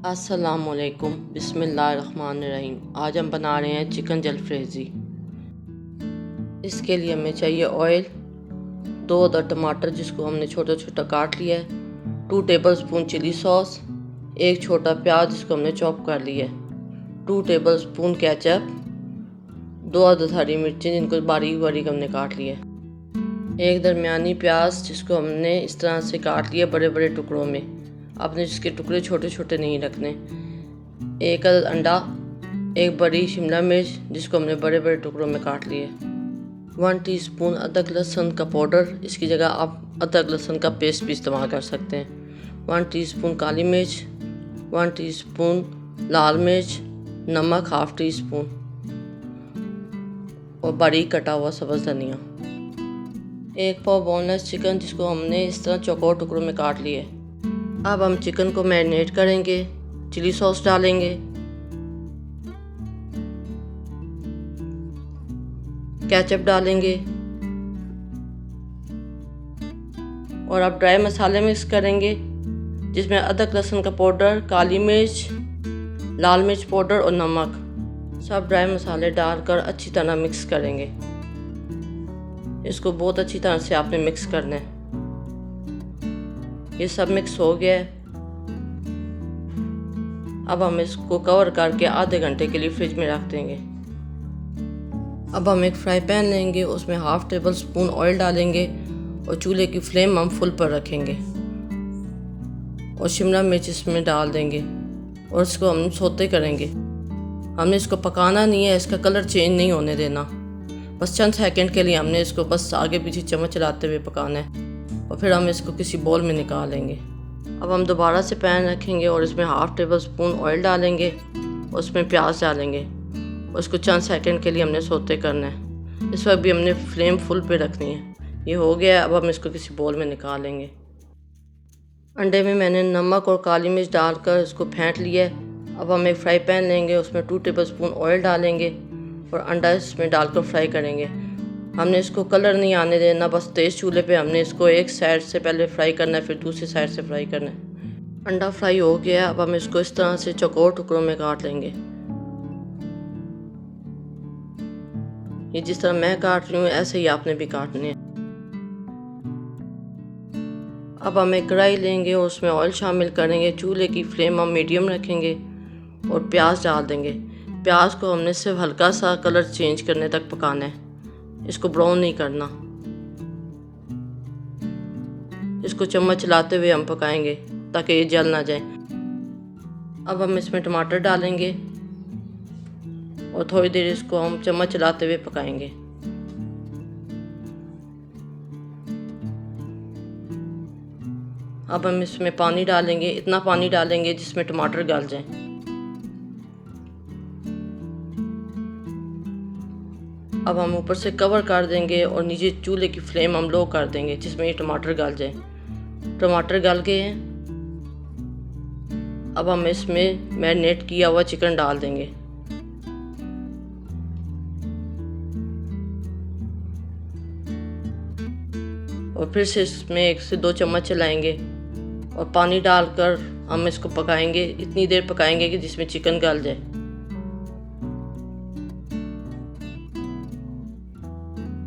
अस्सलामुअलैकुम बिस्मिल्लाहिर्रहमानिर्रहीम। आज हम बना रहे हैं चिकन जलफ्रेज़ी। इसके लिए हमें चाहिए ऑयल, 2 अदर टमाटर जिसको हमने छोटा छोटा काट लिया है, 2 टेबलस्पून चिली सॉस, 1 छोटा प्याज जिसको हमने चॉप कर लिया है, 2 टेबलस्पून केचप, 2 अदद हरी मिर्चें जिनको बारीक बारीक हमने काट लिया है, 1 दरमियानी प्याज जिसको हमने इस तरह से काट लिया बड़े बड़े टुकड़ों में। आपने जिसके टुकड़े छोटे छोटे नहीं रखने, 1 अदद अंडा, 1 बड़ी शिमला मिर्च जिसको हमने बड़े बड़े टुकड़ों में काट लिए, 1 टीस्पून अदरक लहसुन का पाउडर, इसकी जगह आप अदरक लहसुन का पेस्ट भी इस्तेमाल कर सकते हैं, 1 टीस्पून काली मिर्च, 1 टीस्पून लाल मिर्च, नमक ½ टीस्पून और बारीक कटा हुआ सब्ज़ धनिया, 1 पाव बोनलेस चिकन जिसको हमने इस तरह चौकोर टुकड़ों में काट लिए। अब हम चिकन को मैरिनेट करेंगे। चिली सॉस डालेंगे, केचप डालेंगे और अब ड्राई मसाले मिक्स करेंगे जिसमें अदरक लहसुन का पाउडर, काली मिर्च, लाल मिर्च पाउडर और नमक, सब ड्राई मसाले डालकर अच्छी तरह मिक्स करेंगे। इसको बहुत अच्छी तरह से आपने मिक्स करना है। ये सब मिक्स हो गया है। अब हम इसको कवर करके आधे घंटे के लिए फ्रिज में रख देंगे। अब हम एक फ्राई पैन लेंगे, उसमें ½ टेबलस्पून ऑयल डालेंगे और चूल्हे की फ्लेम हम फुल पर रखेंगे और शिमला मिर्च इसमें डाल देंगे और इसको हम सौते करेंगे। हमने इसको पकाना नहीं है, इसका कलर चेंज नहीं होने देना, बस चंद सेकंड के लिए हमने इसको बस आगे पीछे चम्मच चलाते हुए पकाना है और फिर हम इसको किसी बोल में निकाल लेंगे। अब हम दोबारा से पैन रखेंगे और इसमें ½ टेबलस्पून ऑयल डालेंगे और उसमें प्याज डालेंगे और इसको चंद सेकंड के लिए हमने सौते करना है। इस वक्त भी हमने फ्लेम फुल पे रखनी है। ये हो गया। अब हम इसको किसी बोल में निकाल लेंगे। अंडे में मैंने नमक और काली मिर्च डालकर इसको फेंट लिया है। अब हम एक फ्राई पैन लेंगे, उसमें 2 टेबलस्पून ऑयल डालेंगे और अंडा इसमें डालकर फ्राई करेंगे। हमने इसको कलर नहीं आने देना, बस तेज़ चूल्हे पे हमने इसको एक साइड से पहले फ्राई करना है, फिर दूसरी साइड से फ्राई करना है। अंडा फ्राई हो गया। अब हम इसको इस तरह से चौकोर टुकड़ों में काट लेंगे। ये जिस तरह मैं काट रही हूँ ऐसे ही आपने भी काटने हैं। अब हम एक कढ़ाई लेंगे और उसमें ऑयल शामिल करेंगे। चूल्हे की फ्लेम हम मीडियम रखेंगे और प्याज डाल देंगे। प्याज को हमने सिर्फ हल्का सा कलर चेंज करने तक पकाना है, इसको ब्राउन नहीं करना। इसको चम्मच चलाते हुए हम पकाएंगे ताकि ये जल ना जाए। अब हम इसमें टमाटर डालेंगे और थोड़ी देर इसको हम चम्मच चलाते हुए पकाएंगे। अब हम इसमें पानी डालेंगे, इतना पानी डालेंगे जिसमें टमाटर गल जाए। अब हम ऊपर से कवर कर देंगे और नीचे चूल्हे की फ्लेम हम लो कर देंगे जिसमें ये टमाटर गल जाए। टमाटर गल गए हैं। अब हम इसमें मैरिनेट किया हुआ चिकन डाल देंगे और फिर से इसमें 1 से 2 चम्मच चलाएंगे और पानी डालकर हम इसको पकाएंगे। इतनी देर पकाएंगे कि जिसमें चिकन गल जाए।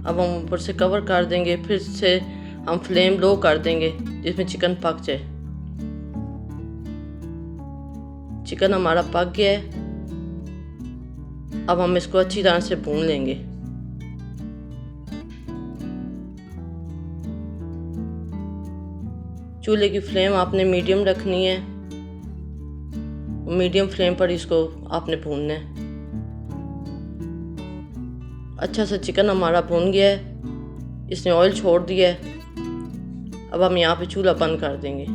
अब हम ऊपर से कवर कर देंगे, फिर से हम फ्लेम लो कर देंगे जिसमें चिकन पक जाए। चिकन हमारा पक गया है। अब हम इसको अच्छी तरह से भून लेंगे। चूल्हे की फ्लेम आपने मीडियम रखनी है, मीडियम फ्लेम पर इसको आपने भूनना है। अच्छा सा चिकन हमारा भून गया है, इसने ऑयल छोड़ दिया है। अब हम यहाँ पे चूल्हा बंद कर देंगे।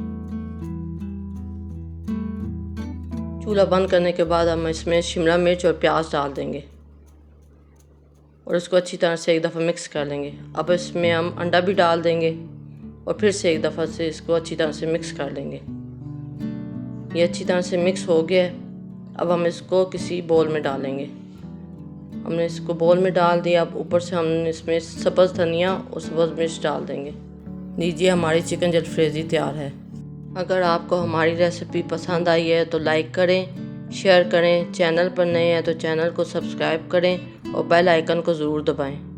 चूल्हा बंद करने के बाद हम इसमें शिमला मिर्च और प्याज डाल देंगे और इसको अच्छी तरह से एक दफ़ा मिक्स कर लेंगे। अब इसमें हम अंडा भी डाल देंगे और फिर से एक दफ़ा से इसको अच्छी तरह से मिक्स कर लेंगे। ये अच्छी तरह से मिक्स हो गया है। अब हम इसको किसी बोल में डालेंगे। हमने इसको बोल में डाल दिया। अब ऊपर से हमने इसमें सब्ज़ धनिया और सब्ज़ मिर्च डाल देंगे। लीजिए, हमारी चिकन जलफ्रेज़ी तैयार है। अगर आपको हमारी रेसिपी पसंद आई है तो लाइक करें, शेयर करें। चैनल पर नए हैं तो चैनल को सब्सक्राइब करें और बेल आइकन को ज़रूर दबाएं।